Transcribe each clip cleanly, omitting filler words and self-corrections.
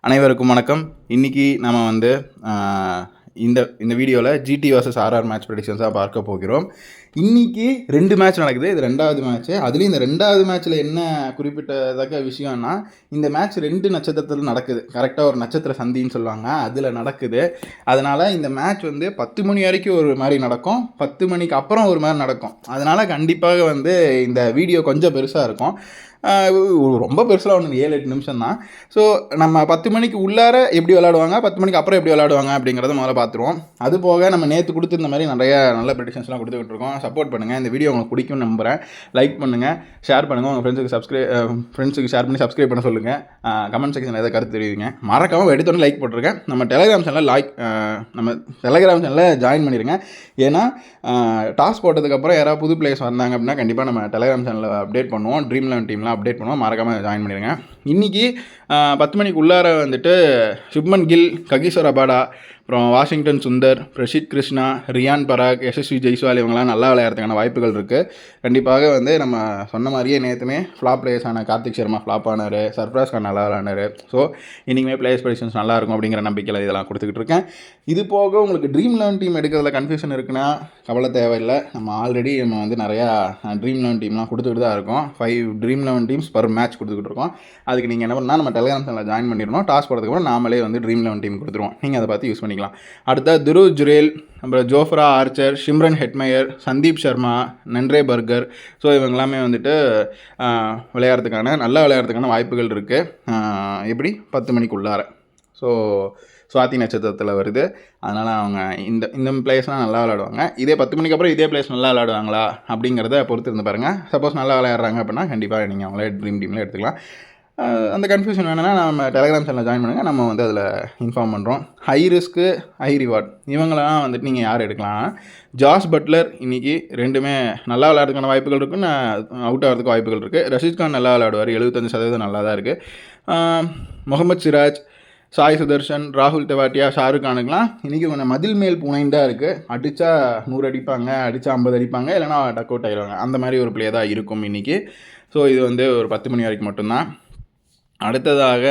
அனைவருக்கும் வணக்கம். இன்றைக்கி நம்ம வந்து இந்த இந்த வீடியோவில் ஜிடி vs ஆர்ஆர் மேட்ச் ப்ரெடிக்ஷன்ஸாக பார்க்க போகிறோம். இன்றைக்கி 2 மேட்ச் நடக்குது. இது 2வது மேட்ச்சு. அதுலேயும் இந்த 2வது மேட்ச்சில் என்ன குறிப்பிட்டத்தக்க விஷயம்னா, இந்த மேட்ச் 2 நட்சத்திரத்தில் நடக்குது. கரெக்டாக ஒரு நட்சத்திர சந்தின்னு சொல்லுவாங்க, அதில் நடக்குது. அதனால் இந்த மேட்ச் வந்து 10 மணி வரைக்கும் ஒரு மாதிரி நடக்கும், 10 மணிக்கு அப்புறம் ஒரு மாதிரி நடக்கும். அதனால் கண்டிப்பாக வந்து இந்த வீடியோ கொஞ்சம் பெருசாக இருக்கும். ரொம்ப பெருசாக ஒன்று 7-8 நிமிஷம் தான். ஸோ நம்ம 10 மணிக்கு உள்ளார எப்படி விளையாடுவாங்க, 10 மணிக்கு அப்புறம் எப்படி விளையாடுவாங்க அப்படிங்கிறத முதல்ல பார்த்துருவோம். அது போக நம்ம நேற்று கொடுத்துருந்த மாதிரி நிறைய நல்ல ப்ரெடிக்ஷன்ஸ்லாம் கொடுத்துக்கிட்டு இருக்கோம். சப்போர்ட் பண்ணுங்கள். இந்த வீடியோ உங்களுக்கு பிடிக்கும்னு நம்புகிறேன். லைக் பண்ணுங்கள், ஷேர் பண்ணுங்கள், உங்கள் ஃப்ரெண்ட்ஸுக்கு ஷேர் பண்ணி சப்ஸ்கிரைப் பண்ண சொல்லுங்கள். கமெண்ட் செக்ஷனில் எதாவது கருத்து தெரிவிங்க. மறக்காமல் எடுத்தோன்னே லைக் போட்டிருக்கேன். நம்ம டெலிகிராம் சேனலில் ஜாயின் பண்ணிடுங்க. ஏன்னா டாஸ் போட்டதுக்கப்புறம் யாராவது புது பிளேயர்ஸ் வந்தாங்க அப்படின்னா கண்டிப்பாக நம்ம டெலிகிராம் சேனலில் அப்டேட் பண்ணுவோம். ட்ரீம் 11 டீம்லாம் அப்டேட் பண்ணுவோம். மறக்காமல் ஜாயின் பண்ணிடுங்க. இன்றைக்கி 10 மணிக்கு உள்ளார வந்துட்டு சுப்மன் கில், ககிசோர் ரபாடா, அப்புறம் வாஷிங்டன் சுந்தர், பிரசித் கிருஷ்ணா, ரியான் பராக், யசஸ்வி ஜெய்ஸ்வால் இவங்கெல்லாம் நல்லா விளையாடுறதுக்கான வாய்ப்புகள் இருக்குது. கண்டிப்பாக வந்து நம்ம சொன்ன மாதிரியே நேற்றுமே ஃப்ளாப் பிளேயர்ஸான கார்த்திக் சர்மா ஃப்ளாப் ஆனார், சர்ஃப்ராஸ் கான் நல்லா விளையாண்டார். ஸோ இன்றைக்குமே பிளேயர்ஸ் ப்ரெடிக்ஷன்ஸ் நல்லாயிருக்கும் அப்படிங்கிற நம்பிக்கையில் இதெல்லாம் கொடுத்துக்கிட்டு இருக்கேன். இது போக உங்களுக்கு ட்ரீம் 11 டீம் எடுக்கிறதுல கன்ஃபியூஷன் இருக்குன்னா கவலை தேவையில்லை. நம்ம ஆல்ரெடி வந்து நிறையா ட்ரீம் 11 டீம்லாம் கொடுத்துக்கிட்டு தான் இருக்கோம். 5 ட்ரீம் 11 டீம்ஸ் பர் மேட்ச் கொடுத்துக்கிட்டு இருக்கோம். அதுக்கு நீங்கள் என்ன பண்ணால் நம்ம டெலிகிராம் சேனலில் ஜாயின் பண்ணிடணும். டாஸ் போடுறதுக்கப்புறம் நாமளே வந்து ட்ரீம் 11 டீம் கொடுத்துருவோம். நீங்கள் அதை பார்த்து யூஸ் பண்ணிக்கலாம். அடுத்த துருவ் ஜுரேல், அப்புறம் Jofra Archer, Shimron Hetmyer, Sandeep Sharma, Nandre Burger. So இவங்கெல்லாமே வந்துட்டு நல்லா விளையாடுறதுக்கான வாய்ப்புகள் இருக்குது. எப்படி 10 மணிக்குள்ளார. ஸோ சுவாதி நட்சத்திரத்தில் வருது. அதனால் அவங்க இந்த பிளேயர்ஸ்லாம் நல்லா விளையாடுவாங்க. இதே 10 மணிக்கு அப்புறம் இதே பிளேயர்ஸ் நல்லா விளையாடுவாங்களா அப்படிங்கிறத பொறுத்து இருந்து பாருங்கள். சப்போஸ் நல்லா விளையாடுறாங்க அப்படின்னா கண்டிப்பாக நீங்கள் அவங்களே ட்ரீம் டீமில் எடுத்துக்கலாம். அந்த கன்ஃபியூஷன் வேணுன்னா நம்ம டெலிகிராம் சேனலில் ஜாயின் பண்ணுங்கள். நம்ம வந்து அதில் இன்ஃபார்ம் பண்ணுறோம். ஹை ரிஸ்க்கு ஹை ரிவார்ட் இவங்களெல்லாம் வந்துட்டு நீங்கள் யார் எடுக்கலாம். ஜாஸ் பட்லர் இன்றைக்கி 2மே நல்லா விளையாடுறதுக்கான வாய்ப்புகள் இருக்குது, அவுட் ஆகிறதுக்கு வாய்ப்புகள் இருக்குது. ரஷீத் கான் நல்லா விளையாடுவார், 75% நல்லா தான் இருக்குது. முகமது சிராஜ், சாய் சுதர்ஷன், ராகுல் தெவாட்டியா, ஷாருக் கானுக்கெலாம் இன்றைக்கி கொஞ்சம் மதில் மேல் புனைந்து தான் இருக்குது. அடித்தா 100 அடிப்பாங்க, அடித்தா 50 அடிப்பாங்க, இல்லைனா டக் அவுட் ஆகிடுவாங்க. அந்த மாதிரி ஒரு பிளே தான் இருக்கும் இன்றைக்கி. ஸோ இது வந்து ஒரு 10 மணி வரைக்கும் மட்டும்தான். அடுத்ததாக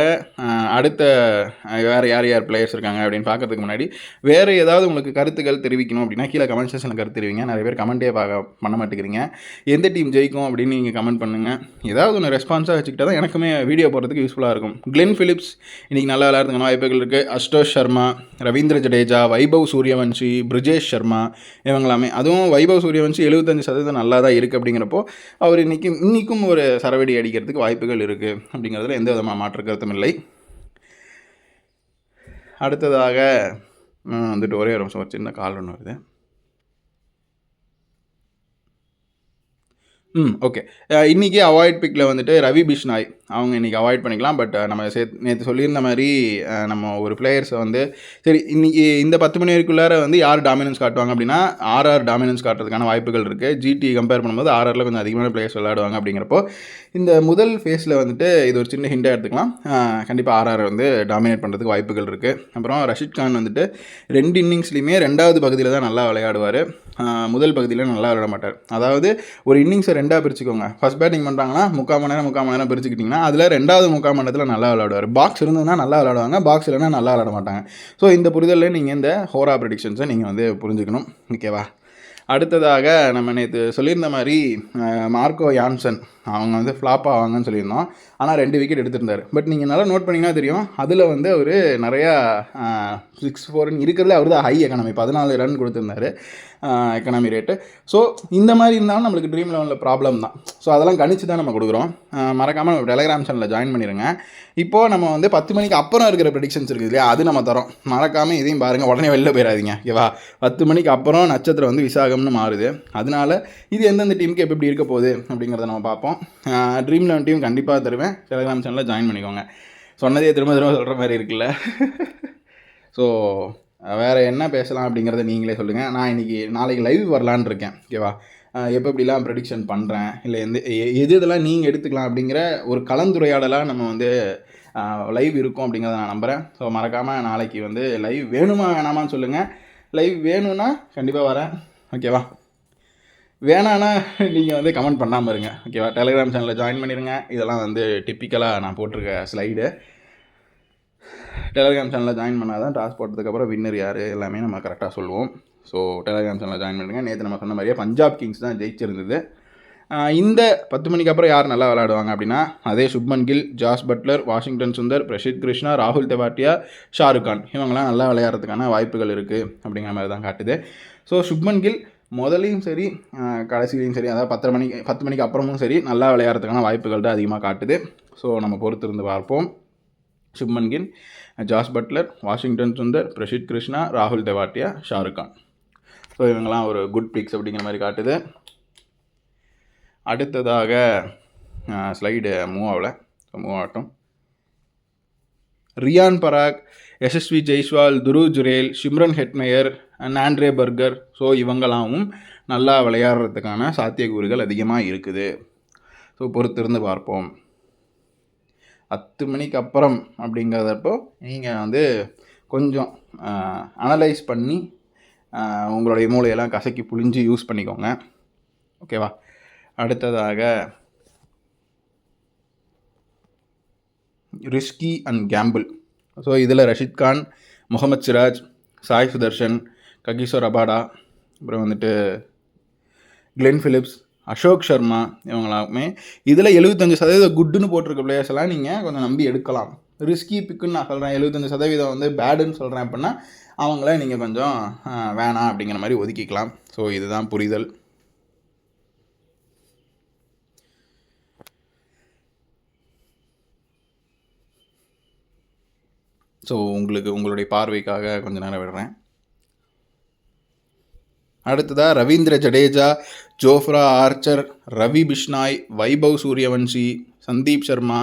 வேறு யார் பிளேயர்ஸ் இருக்காங்க அப்படின்னு பார்க்கறதுக்கு முன்னாடி வேறு ஏதாவது உங்களுக்கு கருத்துக்கள் தெரிவிக்கணும் அப்படின்னா கீழே கமெண்ட் செக்ஷனில் கருத்து தெரிவிங்க. நிறைய பேர் கமெண்ட்டே பண்ண மாட்டேங்கிறீங்க. எந்த டீம் ஜெயிக்கும் அப்படின்னு நீங்கள் கமெண்ட் பண்ணுங்கள். ஏதாவது ஒன்று ரெஸ்பான்ஸாக வச்சுக்கிட்டா தான் எனக்குமே வீடியோ போடுறதுக்கு யூஸ்ஃபுல்லாக இருக்கும். கிளென் ஃபிலிப்ஸ் இன்றைக்கி நல்லா விளையாடுறதுக்கான வாய்ப்புகள் இருக்குது. அஷ்டோஷ் சர்மா, ரவீந்திர ஜடேஜா, வைபவ் சூரியவன்ஷி, பிரிஜேஷ் சர்மா இவங்களாமே. அதுவும் வைபவ் சூரியவன்ஷி 75% நல்லா தான் இருக்குது. அப்படிங்கிறப்போ அவர் இன்றைக்கும் ஒரு சரவெடி அடிக்கிறதுக்கு வாய்ப்புகள் இருக்குது. அப்படிங்கிறதுல எந்த மாற்று கருத்தும் இல்லை. அடுத்ததாக வந்துட்டு ஒரே ஒரு நிமிஷம், ஒரு சின்ன கால் ஒன்று வருது. ஓகே. இன்றைக்கி அவாய்ட் பிக்கில் வந்துட்டு ரவி பிஷ்னாய் அவங்க இன்றைக்கி அவாய்ட் பண்ணிக்கலாம். பட் நம்ம நேற்று சொல்லியிருந்த மாதிரி நம்ம ஒரு பிளேயர்ஸை வந்து சரி இன்றைக்கி இந்த 10 மணி வரைக்குள்ளார வந்து யார் டாமினன்ஸ் காட்டுவாங்க அப்படின்னா ஆர்ஆர் டாமினன்ஸ் காட்டுறதுக்கான வாய்ப்புகள் இருக்குது. ஜிடி கம்பேர் பண்ணும்போது ஆர்ஆரில் கொஞ்சம் அதிகமான பிளேயர்ஸ் விளையாடுவாங்க. அப்படிங்கிறப்போ இந்த முதல் ஃபேஸில் வந்துட்டு இது ஒரு சின்ன ஹிண்டாக எடுத்துக்கலாம். கண்டிப்பாக ஆர்ஆர் வந்து டாமினேட் பண்ணுறதுக்கு வாய்ப்புகள் இருக்குது. அப்புறம் ரஷீத் கான் வந்துட்டு 2 இன்னிங்ஸ்லையுமே 2வது பகுதியில் தான் நல்லா விளையாடுவார். முதல் பகுதியில் நல்லா விளையாட மாட்டார். அதாவது ஒரு இன்னிங்ஸை 2ஆக பிரிச்சுக்கோங்க. ஃபஸ்ட் பேட்டிங் பண்ணுறாங்கன்னா 3/4 மணி நேரம் பிரிச்சுக்கிட்டிங்கன்னா அதில் 2வது 3/4 மணி நேரத்தில் நல்லா விளையாடுவார். பாக்ஸ் இருந்ததுன்னா நல்லா விளையாடுவாங்க, பாக்ஸ் இல்லைன்னா நல்லா விளையாட மாட்டாங்க. ஸோ இந்த புரிதலில் நீங்கள் இந்த ஹோரா ப்ரெடிக்ஷன்ஸை நீங்கள் வந்து புரிஞ்சுக்கணும். ஓகேவா? அடுத்ததாக நம்ம நேற்று சொல்லியிருந்த மாதிரி மார்க்கோ யான்சன் அவங்க வந்து ஃப்ளாப் ஆவாங்கன்னு சொல்லியிருந்தோம். ஆனால் 2 விக்கெட் எடுத்திருந்தார். பட் நீங்கள் நல்லா நோட் பண்ணிங்கன்னா தெரியும், அதில் வந்து அவர் நிறையா 6-4 இருக்கிறதுல அவர் தான் ஹை எக்கானமி 14 ரன் கொடுத்துருந்தார் எக்கனாமி ரேட்டு. ஸோ இந்த மாதிரி இருந்தாலும் நம்மளுக்கு ட்ரீம் 11 ப்ராப்ளம் தான். ஸோ அதெல்லாம் கணிச்சு தான் நம்ம கொடுக்குறோம். மறக்காமல் நம்ம டெலிகிராம் சேனலில் ஜாயின் பண்ணிடுங்க. இப்போது நம்ம வந்து 10 மணிக்கு அப்புறம் இருக்கிற ப்ரெடிக்ஷன்ஸ் இருக்குது இல்லையா, அது நம்ம தரோம். மறக்காமல் இதையும் பாருங்கள். உடனே வெளில போயிடாதீங்க. ஓகேவா? 10 மணிக்கு அப்புறம் நட்சத்திரம் வந்து விசாகம்னு மாறுது. அதனால் இது எந்தெந்த டீமுக்கு எப்படி இருக்க போகுது அப்படிங்கிறத நம்ம பார்ப்போம். ட்ரீம் 11 டீம் கண்டிப்பாக தருவேன். டெலிகிராம் சேனலில் ஜாயின் பண்ணிக்கோங்க. சொன்னதே திரும்ப சொல்கிற மாதிரி இருக்குல்ல. ஸோ வேறு என்ன பேசலாம் அப்படிங்கிறத நீங்களே சொல்லுங்கள். நான் நாளைக்கு லைவ் வரலான்னு இருக்கேன். ஓகேவா? எப்படிலாம் ப்ரெடிக்ஷன் பண்ணுறேன், இல்லை இதெல்லாம் நீங்கள் எடுத்துக்கலாம் அப்படிங்கிற ஒரு கலந்துரையாடலாக நம்ம வந்து லைவ் இருக்கும் அப்படிங்கிறத நான் நம்புகிறேன். ஸோ மறக்காமல் நாளைக்கு வந்து லைவ் வேணுமா வேணாமான்னு சொல்லுங்கள். லைவ் வேணும்னா கண்டிப்பாக வரேன். ஓகேவா? வேணான்னா நீங்கள் வந்து கமெண்ட் பண்ணாமல் இருங்க. ஓகேவா? டெலிகிராம் சேனலில் ஜாயின் பண்ணிடுங்க. இதெல்லாம் வந்து டிப்பிக்கலாக நான் போட்டிருக்க ஸ்லைடு. டெலகிராம் சேனலில் ஜாயின் பண்ணால் தான் டாஸ் போட்டதுக்கப்புறம் வின்னர் யார் எல்லாமே நம்ம கரெக்டாக சொல்லுவோம். ஸோ டெலகிராம் சேனலில் ஜாயின் பண்ணுங்கள். நேற்று நம்ம சொன்ன மாதிரியே பஞ்சாப் கிங்ஸ் தான் ஜெயிச்சிருந்தது. இந்த 10 மணிக்கு அப்புறம் யார் நல்லா விளையாடுவாங்க அப்படின்னா அதே Shubman Gill, Jos Buttler, Washington Sundar, Prasidh Krishna, ராகுல் தெவாட்டியா, ஷாருக் கான் இவங்கெல்லாம் நல்லா விளையாடுறதுக்கான வாய்ப்புகள் இருக்குது அப்படிங்கிற மாதிரி தான் காட்டுது. ஸோ சுப்மன் கில் முதலையும் சரி கடைசிலையும் சரி, அதாவது 10 மணிக்கு அப்புறமும் சரி நல்லா விளையாடுறதுக்கான வாய்ப்புகள் தான் அதிகமாக காட்டுது. ஸோ நம்ம பொறுத்திருந்து பார்ப்போம். Shubman Gill, Jos Buttler, Washington Sundar, Prasidh Krishna, ராகுல் தெவாட்டியா, ஷாருக் கான். ஸோ இவங்கெல்லாம் ஒரு குட் பிக்ஸ் அப்படிங்கிற மாதிரி காட்டுது. அடுத்ததாக ஸ்லைடு மூவ் ஆகட்டும். Riyan Parag, Yashasvi Jaiswal, Dhruv Jurel, Shimron Hetmyer, Andre Burger, so இவங்களாவும் நல்லா விளையாடுறதுக்கான சாத்தியக்கூறுகள் அதிகமாக இருக்குது. ஸோ பொறுத்திருந்து பார்ப்போம். 10 மணிக்கு அப்புறம் அப்படிங்கிறதப்போ நீங்கள் வந்து கொஞ்சம் அனலைஸ் பண்ணி உங்களுடைய மூளையெல்லாம் கசக்கி புழிஞ்சு யூஸ் பண்ணிக்கோங்க. ஓகேவா? அடுத்ததாக ரிஸ்கி அண்ட் கேம்பிள். ஸோ இதில் ரஷித் கான், முகமது சிராஜ், சாய் சுதர்ஷன், ககிசோர் ரபாடா, அப்புறம் வந்துட்டு கிளென் ஃபிலிப்ஸ், அசோக் சர்மா இவங்களாமே இதில் 75% குட்டுன்னு போட்டிருக்க பிளேயர்ஸ் எல்லாம் நீங்கள் கொஞ்சம் நம்பி எடுக்கலாம். ரிஸ்கி பிக்குன்னு நான் சொல்கிறேன், 75% வந்து பேடுன்னு சொல்கிறேன் அப்படின்னா அவங்கள நீங்கள் கொஞ்சம் வேணாம் அப்படிங்கிற மாதிரி ஒதுக்கிக்கலாம். ஸோ இதுதான் புரிதல். ஸோ உங்களுடைய பார்வைக்காக கொஞ்சம் நேரம் விடுறேன். அடுத்ததாக Ravindra Jadeja, Jofra Archer, Ravi Bishnoi, Vaibhav Suryavanshi, Sandeep Sharma,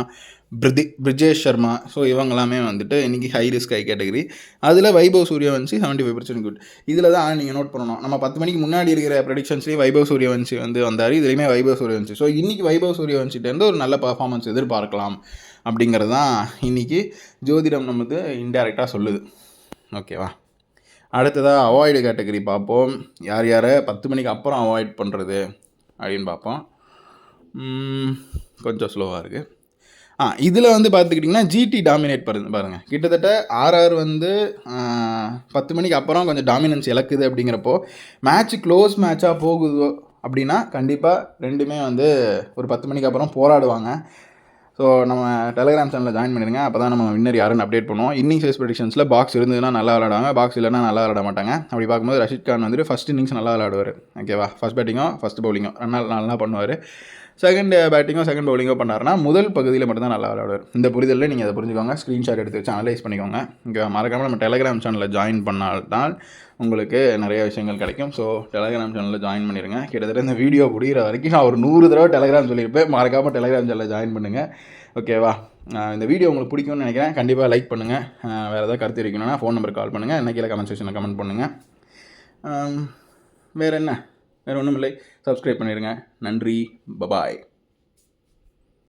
Brijesh Sharma. So இவங்களாமே வந்துட்டு இன்றைக்கி ஹை ரிஸ்க் ஹை கேட்டகரி. அதில் வைபவ் சூரியவன்ஷி 75% குட். இதில் தான் நீங்கள் நோட் பண்ணணும், நம்ம 10 மணிக்கு முன்னாடி இருக்கிற ப்ரெடிக்ஷன்ஸ்லேயும் வைபவ் சூரியவன்ஷி வந்து வந்தார். இதுலேயுமே வைபவ் சூரியவன்ஷி. ஸோ இன்றைக்கி வைபவ் சூரியவன்ஷிட்டேருந்து ஒரு நல்ல பர்ஃபார்மன்ஸ் எதிர்பார்க்கலாம் அப்படிங்கிறது தான் இன்றைக்கி ஜோதிடம் நமக்கு இன்டெரக்டாக சொல்லுது. ஓகேவா? அடுத்ததாக அவாய்டு கேட்டகரி பார்ப்போம். யார் யாரை 10 மணிக்கு அப்புறம் அவாய்ட் பண்ணுறது அப்படின்னு பார்ப்போம். கொஞ்சம் ஸ்லோவாக இருக்குது. இதில் வந்து பார்த்துக்கிட்டிங்கன்னா ஜிடி டாமினேட் பாருங்கள். கிட்டத்தட்ட ஆர்ஆர் வந்து 10 மணிக்கு அப்புறம் கொஞ்சம் டாமினன்ஸ் இழக்குது. அப்படிங்கிறப்போ மேட்ச் க்ளோஸ் மேட்சாக போகுது அப்படின்னா கண்டிப்பாக ரெண்டுமே வந்து ஒரு 10 மணிக்கு அப்புறம் போராடுவாங்க. ஸோ நம்ம டெலகிராம் சேனலில் ஜாயின் பண்ணிடுங்க. அப்போ தான் நம்ம வின்னர் யாருன்னு அப்டேட் பண்ணுவோம். இன்னிங்ஸ் வைஸ் ப்ரெடிக்ஷன்ஸில் பாக்ஸ் இருந்ததுன்னா நல்லா விளாடுவாங்க, பாக்ஸ் இல்லைனா நல்லா விளாட மாட்டாங்க. அப்படி பார்க்கும்போது ரஷித் கான் வந்துட்டு ஃபஸ்ட் இன்னிங்ஸ் நல்லா விளாடுவார். ஓகேவா? ஃபஸ்ட் பேட்டிங்கோ ஃபஸ்ட் பவுலிங்கோ நல்லா பண்ணுவார். செகண்ட் பேட்டிங்கோ செகண்ட் பவுலிங்கோ பண்ணாருன்னா முதல் பகுதியில் மட்டும்தான் நல்லா விளாடுவார். இந்த புரிதலில் நீங்கள் அதை புரிஞ்சுக்கோங்க. ஸ்க்ரீன்ஷாட் எடுத்து வச்சு அனலைஸ் பண்ணிக்கோங்க. இங்கே மறக்காமல் நம்ம டெலகிராம் சேனலில் ஜாயின் பண்ணால்தான் உங்களுக்கு நிறைய விஷயங்கள் கிடைக்கும். ஸோ டெலகிராம் சேனலில் ஜாயின் பண்ணிடுங்க. கிட்டத்தட்ட இந்த வீடியோ முடிகிற வரைக்கும் நான் ஒரு 100 தடவை டெலகிராம் சொல்லியிருப்பேன். மறக்காமல் டெலகிராம் சேனலில் ஜாயின் பண்ணுங்கள். ஓகேவா? இந்த வீடியோ உங்களுக்கு பிடிக்கும்னு நினைக்கிறேன். கண்டிப்பாக லைக் பண்ணுங்கள். வேறு ஏதாவது கருத்து இருக்கணும்னா ஃபோன் நம்பருக்கு கால் பண்ணுங்கள். என்ன கீழே கமெண்ட் செக்ஷனில் கமெண்ட் பண்ணுங்கள். வேறு ஒன்றும் இல்லை. சப்ஸ்கிரைப் பண்ணிடுங்க. நன்றி. பபாய்.